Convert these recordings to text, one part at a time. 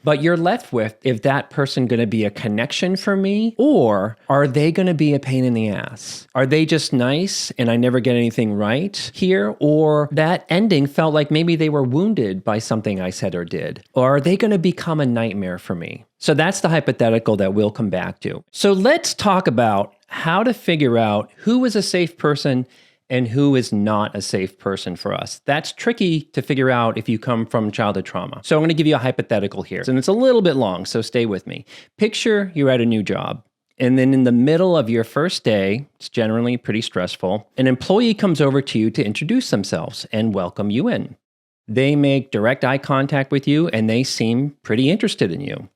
But you're left with, is that person going to be a connection for me, or are they going to be a pain in the ass? Are they just nice and I never get anything right here? Or that ending felt like maybe they were wounded by something I said or did? Or are they going to become a nightmare for me? So that's the hypothetical that we'll come back to. So let's talk about how to figure out who is a safe person and who is not a safe person for us. That's tricky to figure out if you come from childhood trauma. So I'm going to give you a hypothetical here, and it's a little bit long, so stay with me. Picture you're at a new job, and then in the middle of your first day, it's generally pretty stressful, an employee comes over to you to introduce themselves and welcome you in. They make direct eye contact with you, and they seem pretty interested in you.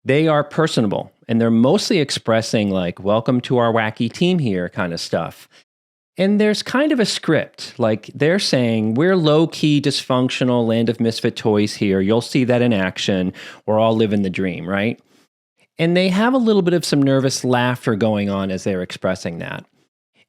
They are personable, and they're mostly expressing like, welcome to our wacky team here kind of stuff. And there's kind of a script, like they're saying, we're low-key, dysfunctional, land of misfit toys here. You'll see that in action. We're all living the dream, right? And they have a little bit of some nervous laughter going on as they're expressing that.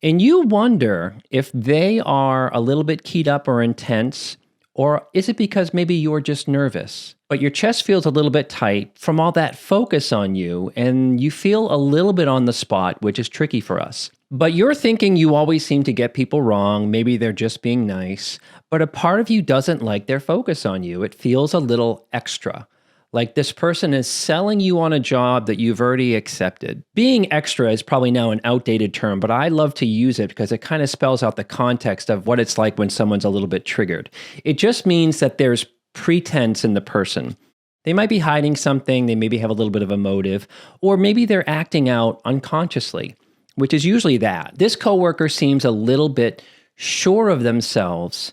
And you wonder if they are a little bit keyed up or intense, or is it because maybe you're just nervous? But your chest feels a little bit tight from all that focus on you, and you feel a little bit on the spot, which is tricky for us. But you're thinking you always seem to get people wrong, maybe they're just being nice, but a part of you doesn't like their focus on you. It feels a little extra, like this person is selling you on a job that you've already accepted. Being extra is probably now an outdated term, but I love to use it because it kind of spells out the context of what it's like when someone's a little bit triggered. It just means that there's pretense in the person. They might be hiding something, they maybe have a little bit of a motive, or maybe they're acting out unconsciously, which is usually that. This coworker seems a little bit sure of themselves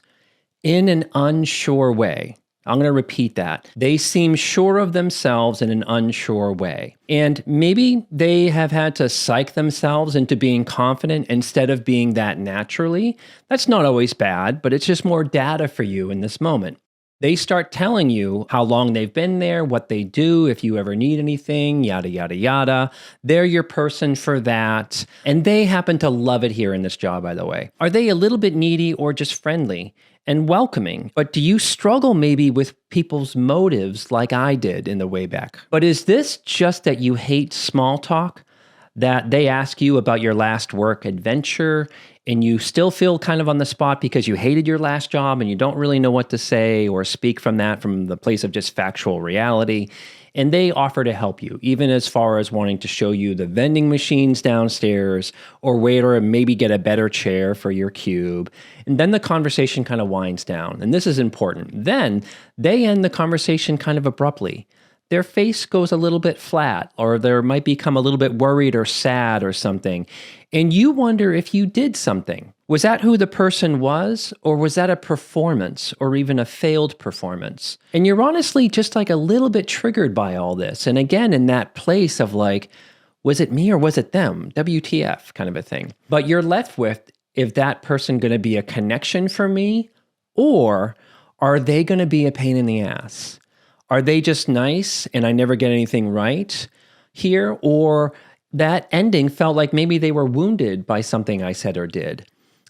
in an unsure way. I'm going to repeat that. They seem sure of themselves in an unsure way. And maybe they have had to psych themselves into being confident instead of being that naturally. That's not always bad, but it's just more data for you in this moment. They start telling you how long they've been there, what they do, if you ever need anything, yada, yada, yada. They're your person for that. And they happen to love it here in this job, by the way. Are they a little bit needy or just friendly and welcoming? But do you struggle maybe with people's motives like I did in the way back? But is this just that you hate small talk? That they ask you about your last work adventure and you still feel kind of on the spot because you hated your last job and you don't really know what to say or speak from the place of just factual reality. And they offer to help you, even as far as wanting to show you the vending machines downstairs or wait or maybe get a better chair for your cube. And then the conversation kind of winds down. And this is important. Then they end the conversation kind of abruptly. Their face goes a little bit flat, or they might become a little bit worried or sad or something. And you wonder if you did something. Was that who the person was, or was that a performance, or even a failed performance? And you're honestly just like a little bit triggered by all this. And again, in that place of like, was it me or was it them? WTF kind of a thing. But you're left with, is that person going to be a connection for me, or are they going to be a pain in the ass? Are they just nice and I never get anything right here? Or that ending felt like maybe they were wounded by something I said or did?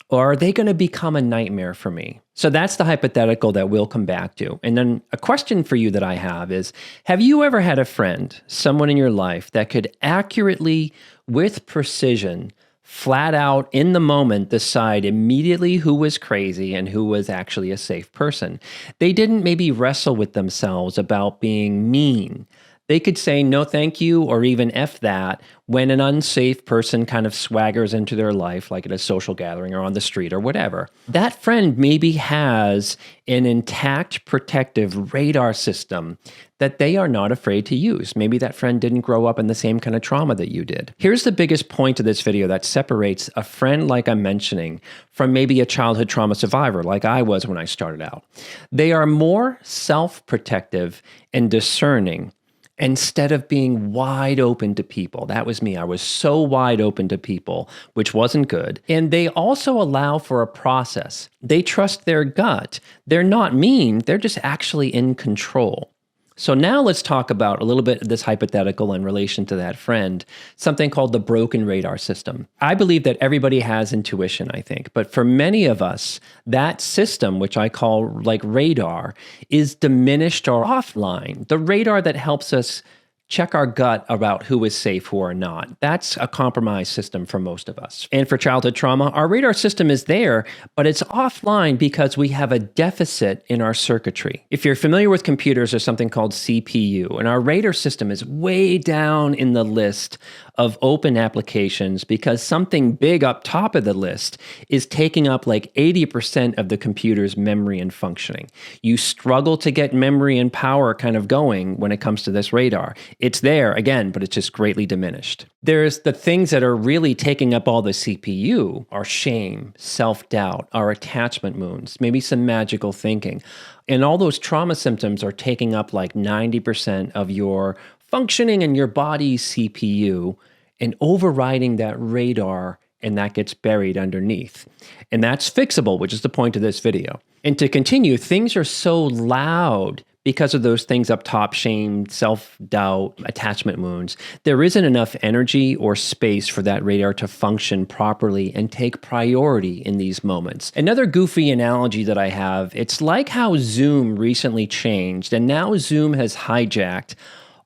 Or are they going to become a nightmare for me? So that's the hypothetical that we'll come back to. And then a question for you that I have is, have you ever had a friend, someone in your life that could accurately, with precision, flat out in the moment decide immediately who was crazy and who was actually a safe person? They didn't maybe wrestle with themselves about being mean. They could say no thank you or even F that when an unsafe person kind of swaggers into their life, like at a social gathering or on the street or whatever. That friend maybe has an intact protective radar system that they are not afraid to use. Maybe that friend didn't grow up in the same kind of trauma that you did. Here's the biggest point of this video that separates a friend like I'm mentioning from maybe a childhood trauma survivor like I was when I started out. They are more self-protective and discerning instead of being wide open to people. That was me. I was so wide open to people, which wasn't good. And they also allow for a process. They trust their gut. They're not mean. They're just actually in control. So now let's talk about a little bit of this hypothetical in relation to that friend, something called the broken radar system. I believe that everybody has intuition, I think, but for many of us, that system, which I call like radar, is diminished or offline. The radar that helps us check our gut about who is safe, who are not. That's a compromised system for most of us. And for childhood trauma, our radar system is there, but it's offline because we have a deficit in our circuitry. If you're familiar with computers, there's something called CPU, and our radar system is way down in the list of open applications because something big up top of the list is taking up like 80% of the computer's memory and functioning. You struggle to get memory and power kind of going when it comes to this radar. It's there again, but it's just greatly diminished. There's the things that are really taking up all the CPU are shame, self-doubt, our attachment wounds, maybe some magical thinking. And all those trauma symptoms are taking up like 90% of your functioning in your body's CPU and overriding that radar, and that gets buried underneath. And that's fixable, which is the point of this video. And to continue, things are so loud because of those things up top, shame, self-doubt, attachment wounds. There isn't enough energy or space for that radar to function properly and take priority in these moments. Another goofy analogy that I have, it's like how Zoom recently changed, and now Zoom has hijacked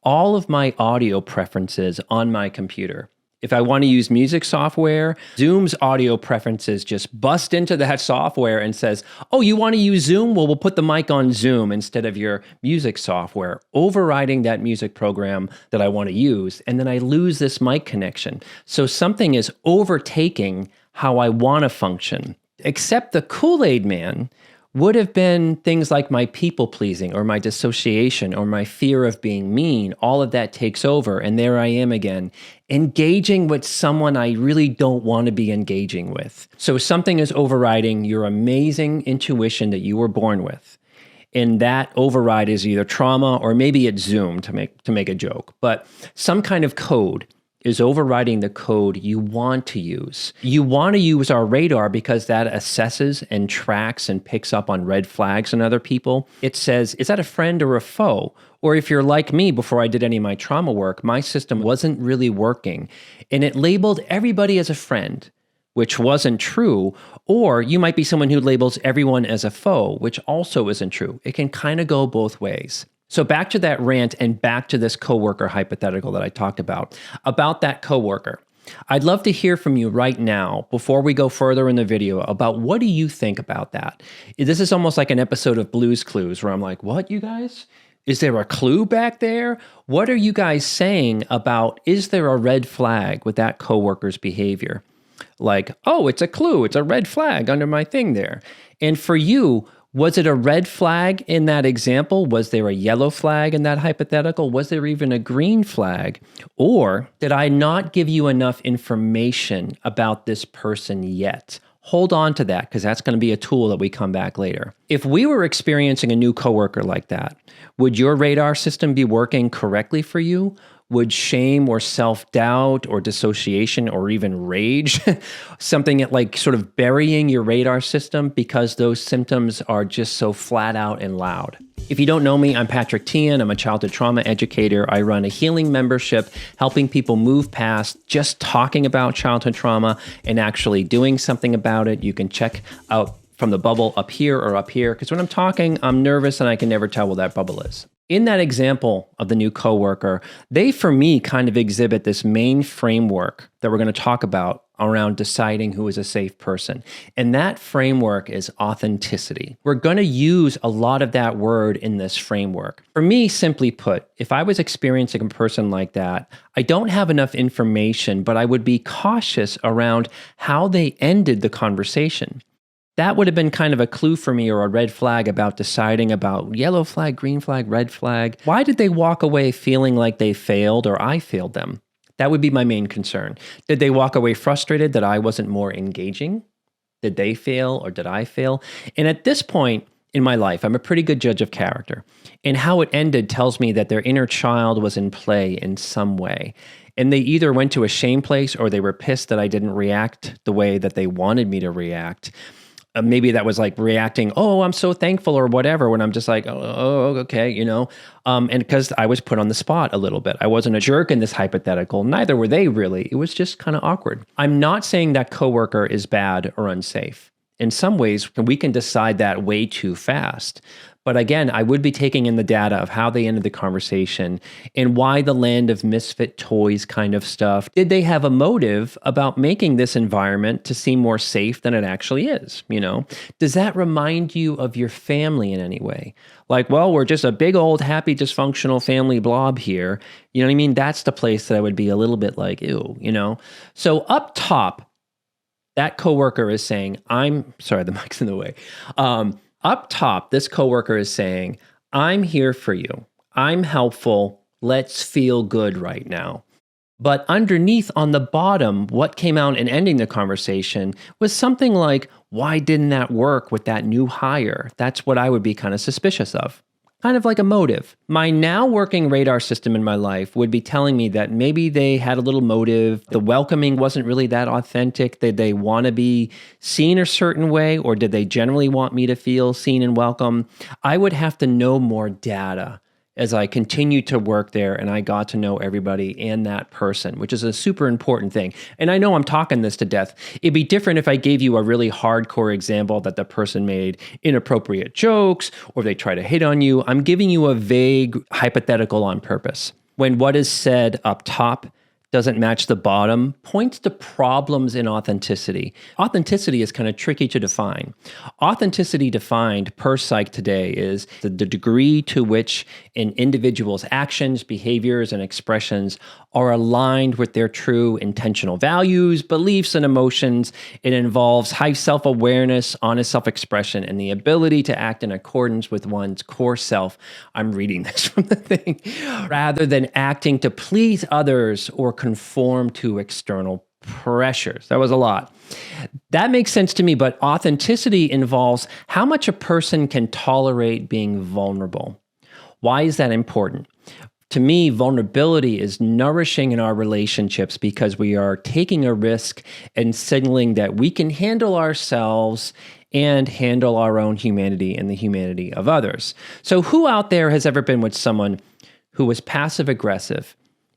all of my audio preferences on my computer. If I want to use music software, Zoom's audio preferences just bust into that software and says, oh, you want to use Zoom? Well, we'll put the mic on Zoom instead of your music software, overriding that music program that I want to use. And then I lose this mic connection. So something is overtaking how I want to function. Except the Kool-Aid man would have been things like my people pleasing or my dissociation or my fear of being mean. All of that takes over, and there I am again, engaging with someone I really don't want to be engaging with. So something is overriding your amazing intuition that you were born with. And that override is either trauma or maybe it's Zoom to make a joke, but some kind of code is overriding the code you want to use. You want to use our radar because that assesses and tracks and picks up on red flags in other people. It says, is that a friend or a foe? Or if you're like me, before I did any of my trauma work, my system wasn't really working. And it labeled everybody as a friend, which wasn't true. Or you might be someone who labels everyone as a foe, which also isn't true. It can kind of go both ways. So back to that rant and back to this coworker hypothetical that I talked about that coworker. I'd love to hear from you right now before we go further in the video about what do you think about that? This is almost like an episode of Blue's Clues where I'm like, what, you guys? Is there a clue back there? What are you guys saying about, is there a red flag with that coworker's behavior? Like, oh, it's a clue. It's a red flag under my thing there. And for you, was it a red flag in that example? Was there a yellow flag in that hypothetical? Was there even a green flag? Or did I not give you enough information about this person yet? Hold on to that because that's going to be a tool that we come back later. If we were experiencing a new coworker like that, would your radar system be working correctly for you? Would shame or self-doubt or dissociation or even rage, something like sort of burying your radar system because those symptoms are just so flat out and loud? If you don't know me, I'm Patrick Teahan. I'm a childhood trauma educator. I run a healing membership, helping people move past just talking about childhood trauma and actually doing something about it. You can check out from the bubble up here or up here, because when I'm talking, I'm nervous and I can never tell what that bubble is. In that example of the new coworker, they, for me, kind of exhibit this main framework that we're going to talk about around deciding who is a safe person. And that framework is authenticity. We're going to use a lot of that word in this framework. For me, simply put, if I was experiencing a person like that, I don't have enough information, but I would be cautious around how they ended the conversation. That would have been kind of a clue for me or a red flag about deciding about yellow flag, green flag, red flag. Why did they walk away feeling like they failed or I failed them? That would be my main concern. Did they walk away frustrated that I wasn't more engaging? Did they fail or did I fail? And at this point in my life, I'm a pretty good judge of character. And how it ended tells me that their inner child was in play in some way. And they either went to a shame place or they were pissed that I didn't react the way that they wanted me to react. maybe that was like reacting, oh, I'm so thankful or whatever, when I'm just like, oh, okay, and because I was put on the spot a little bit. I wasn't a jerk in this hypothetical. Neither were they really. It was just kind of awkward. I'm not saying that coworker is bad or unsafe. In some ways, we can decide that way too fast. But again, I would be taking in the data of how they ended the conversation and why the land of misfit toys kind of stuff. Did they have a motive about making this environment to seem more safe than it actually is? Does that remind you of your family in any way? Like, well, we're just a big old happy dysfunctional family blob here. You know what I mean? That's the place that I would be a little bit like, ew. So up top, that coworker is saying, I'm sorry, the mic's in the way. Up top, this coworker is saying, I'm here for you. I'm helpful. Let's feel good right now. But underneath on the bottom, what came out in ending the conversation was something like, why didn't that work with that new hire? That's what I would be kind of suspicious of. Kind of like a motive. My now working radar system in my life would be telling me that maybe they had a little motive. The welcoming wasn't really that authentic. Did they want to be seen a certain way, or did they generally want me to feel seen and welcome? I would have to know more data as I continued to work there and I got to know everybody and that person, which is a super important thing. And I know I'm talking this to death. It'd be different if I gave you a really hardcore example that the person made inappropriate jokes or they try to hit on you. I'm giving you a vague hypothetical on purpose. When what is said up top doesn't match the bottom, points to problems in authenticity. Authenticity is kind of tricky to define. Authenticity defined per Psych today is the degree to which an individual's actions, behaviors, and expressions are aligned with their true intentional values, beliefs, and emotions. It involves high self-awareness, honest self-expression, and the ability to act in accordance with one's core self. I'm reading this from the thing. Rather than acting to please others or conform to external pressures. That was a lot. That makes sense to me, but authenticity involves how much a person can tolerate being vulnerable. Why is that important? To me, vulnerability is nourishing in our relationships because we are taking a risk and signaling that we can handle ourselves and handle our own humanity and the humanity of others. So who out there has ever been with someone who was passive aggressive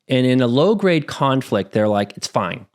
and in a low-grade conflict, they're like, it's fine.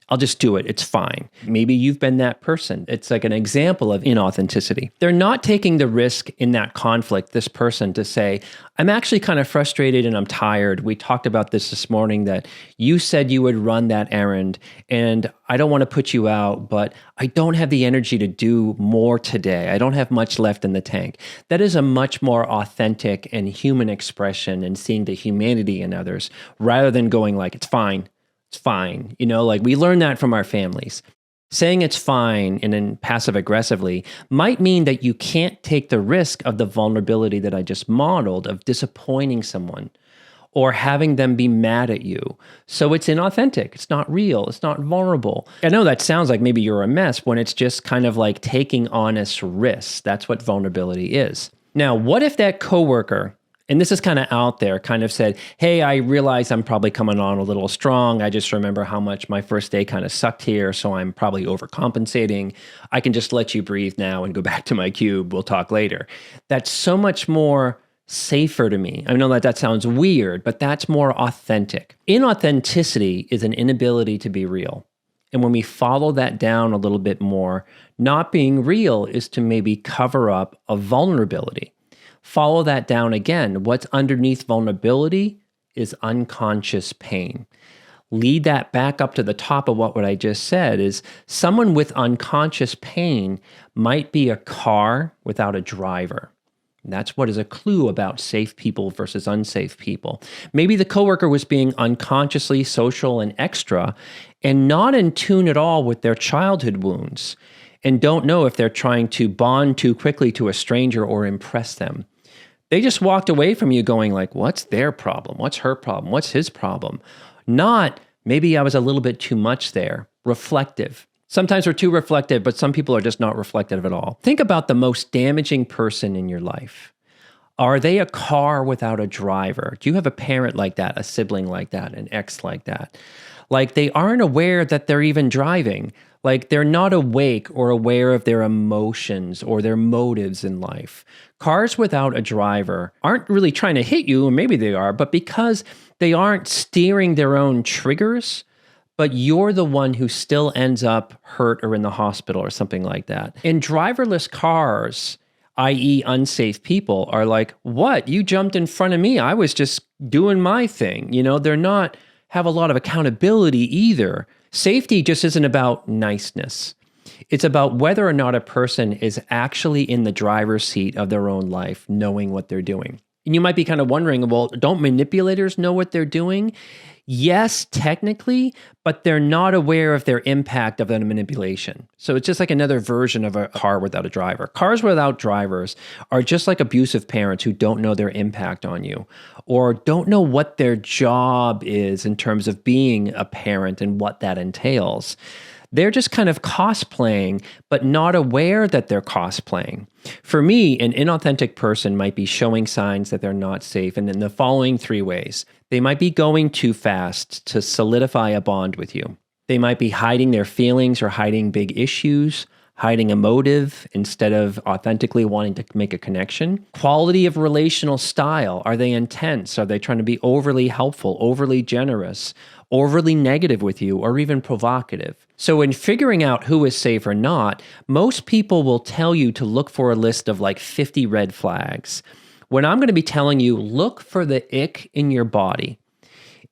I'll just do it. It's fine. Maybe you've been that person. It's like an example of inauthenticity. They're not taking the risk in that conflict, this person, to say, I'm actually kind of frustrated and I'm tired. We talked about this morning that you said you would run that errand and I don't want to put you out, but I don't have the energy to do more today. I don't have much left in the tank. That is a much more authentic and human expression and seeing the humanity in others rather than going like, it's fine. It's fine. Like we learn that from our families. Saying it's fine and then passive aggressively might mean that you can't take the risk of the vulnerability that I just modeled of disappointing someone or having them be mad at you. So it's inauthentic. It's not real. It's not vulnerable. I know that sounds like maybe you're a mess when it's just kind of like taking honest risks. That's what vulnerability is. Now, what if that coworker, and this is kind of out there, kind of said, hey, I realize I'm probably coming on a little strong. I just remember how much my first day kind of sucked here, so I'm probably overcompensating. I can just let you breathe now and go back to my cube. We'll talk later. That's so much more safer to me. I know that sounds weird, but that's more authentic. Inauthenticity is an inability to be real. And when we follow that down a little bit more, not being real is to maybe cover up a vulnerability. Follow that down again. What's underneath vulnerability is unconscious pain. Lead that back up to the top of what I just said is someone with unconscious pain might be a car without a driver. And that's what is a clue about safe people versus unsafe people. Maybe the coworker was being unconsciously social and extra and not in tune at all with their childhood wounds and don't know if they're trying to bond too quickly to a stranger or impress them. They just walked away from you going like, what's their problem? What's her problem? What's his problem? Not, maybe I was a little bit too much there. Reflective. Sometimes we're too reflective, but some people are just not reflective at all. Think about the most damaging person in your life. Are they a car without a driver? Do you have a parent like that, a sibling like that, an ex like that? Like they aren't aware that they're even driving. Like they're not awake or aware of their emotions or their motives in life. Cars without a driver aren't really trying to hit you, or maybe they are, but because they aren't steering their own triggers, but you're the one who still ends up hurt or in the hospital or something like that. In driverless cars, i.e. unsafe people, are like, what? You jumped in front of me. I was just doing my thing. They're not have a lot of accountability either. Safety just isn't about niceness. It's about whether or not a person is actually in the driver's seat of their own life, knowing what they're doing. And you might be kind of wondering, well, don't manipulators know what they're doing? Yes, technically, but they're not aware of their impact of the manipulation. So it's just like another version of a car without a driver. Cars without drivers are just like abusive parents who don't know their impact on you or don't know what their job is in terms of being a parent and what that entails. They're just kind of cosplaying, but not aware that they're cosplaying. For me, an inauthentic person might be showing signs that they're not safe in the following 3 ways. They might be going too fast to solidify a bond with you. They might be hiding their feelings or hiding big issues, hiding a motive instead of authentically wanting to make a connection. Quality of relational style. Are they intense? Are they trying to be overly helpful, overly generous, overly negative with you, or even provocative? So in figuring out who is safe or not, most people will tell you to look for a list of like 50 red flags. When I'm going to be telling you, look for the ick in your body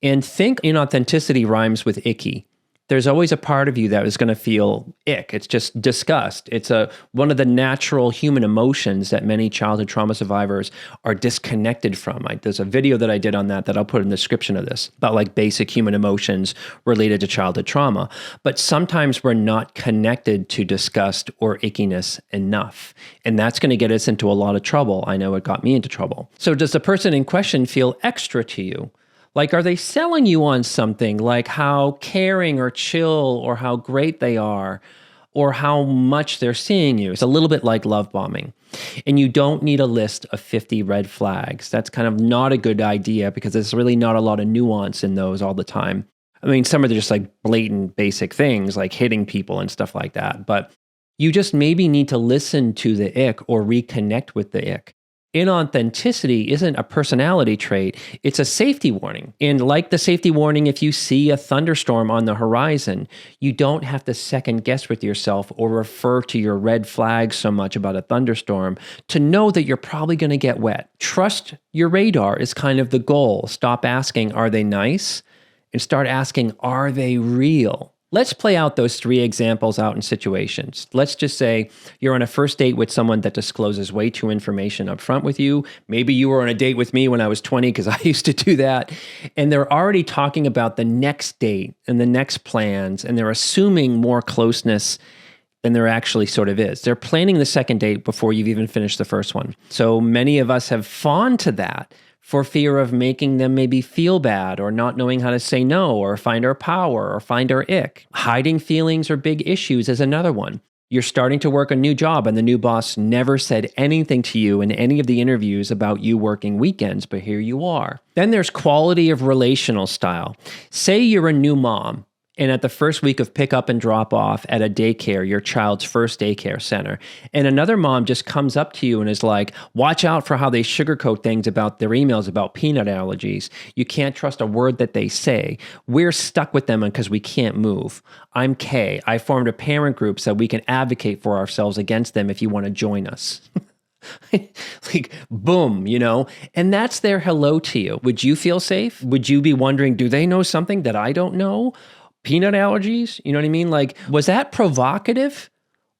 and think inauthenticity rhymes with icky. There's always a part of you that is going to feel ick. It's just disgust. It's one of the natural human emotions that many childhood trauma survivors are disconnected from. There's a video that I did on that I'll put in the description of this, about like basic human emotions related to childhood trauma. But sometimes we're not connected to disgust or ickiness enough. And that's going to get us into a lot of trouble. I know it got me into trouble. So does the person in question feel extra to you? Like, are they selling you on something like how caring or chill or how great they are or how much they're seeing you? It's a little bit like love bombing. And you don't need a list of 50 red flags. That's kind of not a good idea because there's really not a lot of nuance in those all the time. I mean, some are just like blatant basic things like hitting people and stuff like that. But you just maybe need to listen to the ick or reconnect with the ick. Inauthenticity isn't a personality trait, it's a safety warning. And like the safety warning, if you see a thunderstorm on the horizon, you don't have to second guess with yourself or refer to your red flags so much about a thunderstorm to know that you're probably going to get wet. Trust your radar is kind of the goal. Stop asking, are they nice? And start asking, are they real? Let's play out those 3 examples out in situations. Let's just say you're on a first date with someone that discloses way too information up front with you. Maybe you were on a date with me when I was 20 because I used to do that. And they're already talking about the next date and the next plans, and they're assuming more closeness than there actually sort of is. They're planning the second date before you've even finished the first one. So many of us have fawned to that for fear of making them maybe feel bad or not knowing how to say no or find our power or find our ick. Hiding feelings or big issues is another one. You're starting to work a new job and the new boss never said anything to you in any of the interviews about you working weekends, but here you are. Then there's quality of relational style. Say you're a new mom. And at the first week of pick up and drop off at a daycare, your child's first daycare center, and another mom just comes up to you and is like, watch out for how they sugarcoat things about their emails about peanut allergies. You can't trust a word that they say. We're stuck with them because we can't move. I'm Kay. I formed a parent group so we can advocate for ourselves against them if you want to join us. Like, boom, and that's their hello to you. Would you feel safe? Would you be wondering, do they know something that I don't know? Peanut allergies, you know what I mean? Like, was that provocative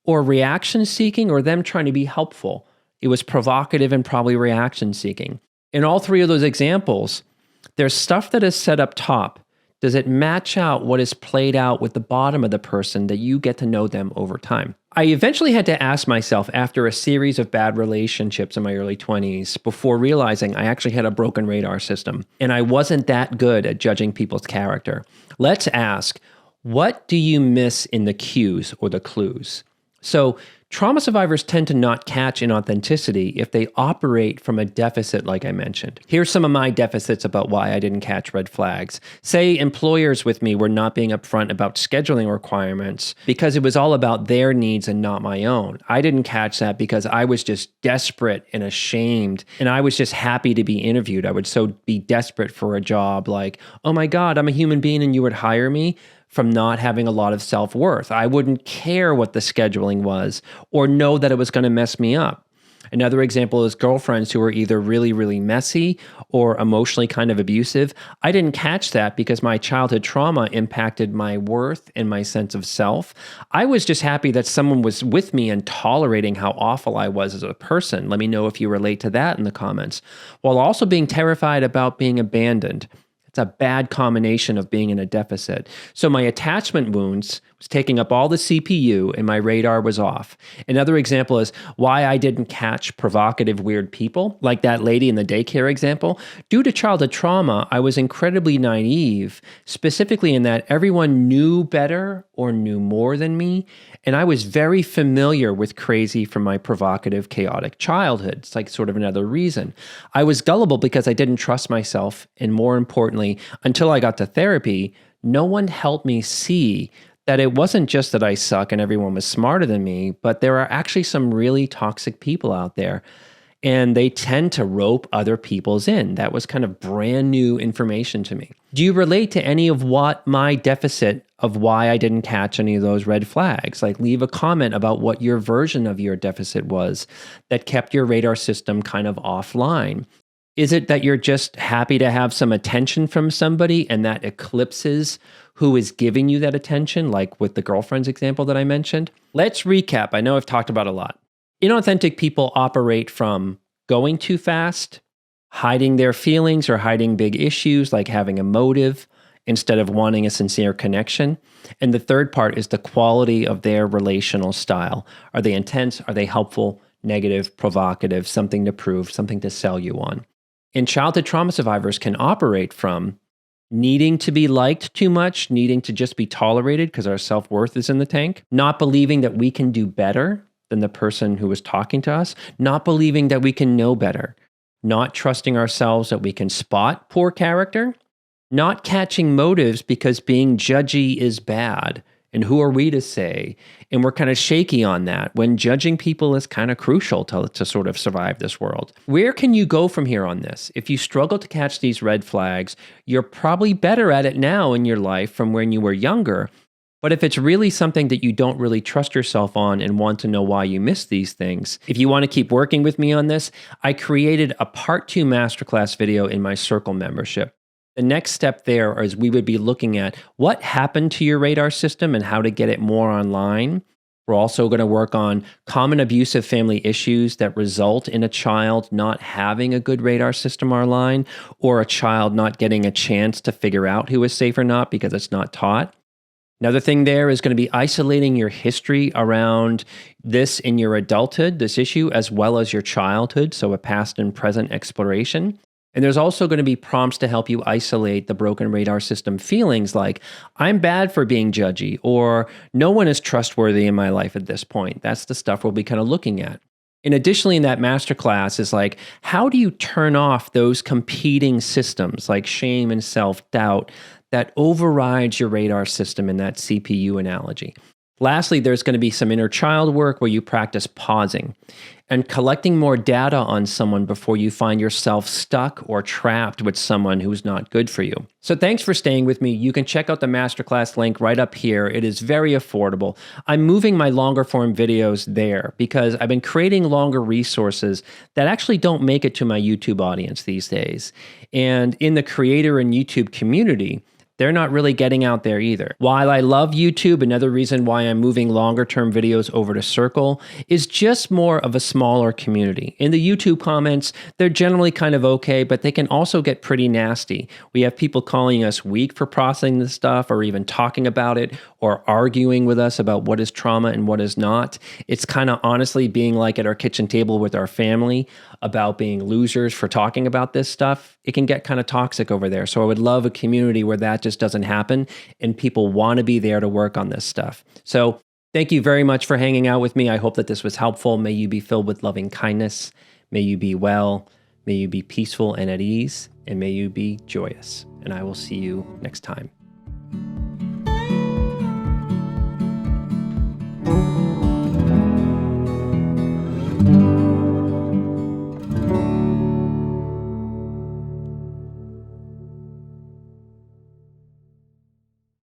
or reaction seeking or them trying to be helpful? It was provocative and probably reaction seeking. In all 3 of those examples, there's stuff that is set up top. Does it match out what is played out with the bottom of the person that you get to know them over time? I eventually had to ask myself after a series of bad relationships in my early 20s before realizing I actually had a broken radar system and I wasn't that good at judging people's character. Let's ask, what do you miss in the cues or the clues? So Trauma survivors tend to not catch inauthenticity if they operate from a deficit, like I mentioned. Here's some of my deficits about why I didn't catch red flags. Say employers with me were not being upfront about scheduling requirements because it was all about their needs and not my own. I didn't catch that because I was just desperate and ashamed, and I was just happy to be interviewed. I would so be desperate for a job, like, oh my God, I'm a human being and you would hire me, from not having a lot of self-worth. I wouldn't care what the scheduling was or know that it was going to mess me up. Another example is girlfriends who were either really, really messy or emotionally kind of abusive. I didn't catch that because my childhood trauma impacted my worth and my sense of self. I was just happy that someone was with me and tolerating how awful I was as a person. Let me know if you relate to that in the comments. While also being terrified about being abandoned. It's a bad combination of being in a deficit. So my attachment wounds was taking up all the CPU and my radar was off. Another example is why I didn't catch provocative, weird people, like that lady in the daycare example. Due to childhood trauma, I was incredibly naive, specifically in that everyone knew better or knew more than me. And I was very familiar with crazy from my provocative, chaotic childhood. It's like sort of another reason. I was gullible because I didn't trust myself. And more importantly, until I got to therapy, no one helped me see that it wasn't just that I suck and everyone was smarter than me, but there are actually some really toxic people out there. And they tend to rope other people's in. That was kind of brand new information to me. Do you relate to any of what my deficit of why I didn't catch any of those red flags? Like leave a comment about what your version of your deficit was that kept your radar system kind of offline. Is it that you're just happy to have some attention from somebody and that eclipses who is giving you that attention, like with the girlfriend's example that I mentioned? Let's recap. I know I've talked about a lot. Inauthentic people operate from going too fast, hiding their feelings or hiding big issues like having a motive instead of wanting a sincere connection. And the third part is the quality of their relational style. Are they intense? Are they helpful, negative, provocative, something to prove, something to sell you on? And childhood trauma survivors can operate from needing to be liked too much, needing to just be tolerated because our self-worth is in the tank, not believing that we can do better than the person who was talking to us, not believing that we can know better, not trusting ourselves that we can spot poor character, not catching motives because being judgy is bad. And who are we to say? And we're kind of shaky on that when judging people is kind of crucial to sort of survive this world. Where can you go from here on this? If you struggle to catch these red flags, you're probably better at it now in your life from when you were younger. But if it's really something that you don't really trust yourself on and want to know why you missed these things, if you want to keep working with me on this, I created a part 2 masterclass video in my Circle membership. The next step there is we would be looking at what happened to your radar system and how to get it more online. We're also going to work on common abusive family issues that result in a child not having a good radar system online or a child not getting a chance to figure out who is safe or not because it's not taught. Another thing there is going to be isolating your history around this in your adulthood, this issue, as well as your childhood, so a past and present exploration. And there's also going to be prompts to help you isolate the broken radar system feelings like, I'm bad for being judgy, or no one is trustworthy in my life at this point. That's the stuff we'll be kind of looking at. And additionally, in that masterclass is like, how do you turn off those competing systems like shame and self-doubt that overrides your radar system in that CPU analogy? Lastly, there's going to be some inner child work where you practice pausing and collecting more data on someone before you find yourself stuck or trapped with someone who's not good for you. So thanks for staying with me. You can check out the masterclass link right up here. It is very affordable. I'm moving my longer form videos there because I've been creating longer resources that actually don't make it to my YouTube audience these days. And in the creator and YouTube community, they're not really getting out there either. While I love YouTube, another reason why I'm moving longer term videos over to Circle is just more of a smaller community. In the YouTube comments, they're generally kind of okay, but they can also get pretty nasty. We have people calling us weak for processing this stuff or even talking about it or arguing with us about what is trauma and what is not. It's kind of honestly being like at our kitchen table with our family about being losers for talking about this stuff. It can get kind of toxic over there. So I would love a community where that just doesn't happen and people want to be there to work on this stuff. So Thank you very much for hanging out with me. I hope that this was helpful. May you be filled with loving kindness. May you be well. May you be peaceful and at ease. And may you be joyous. And I will see you next time.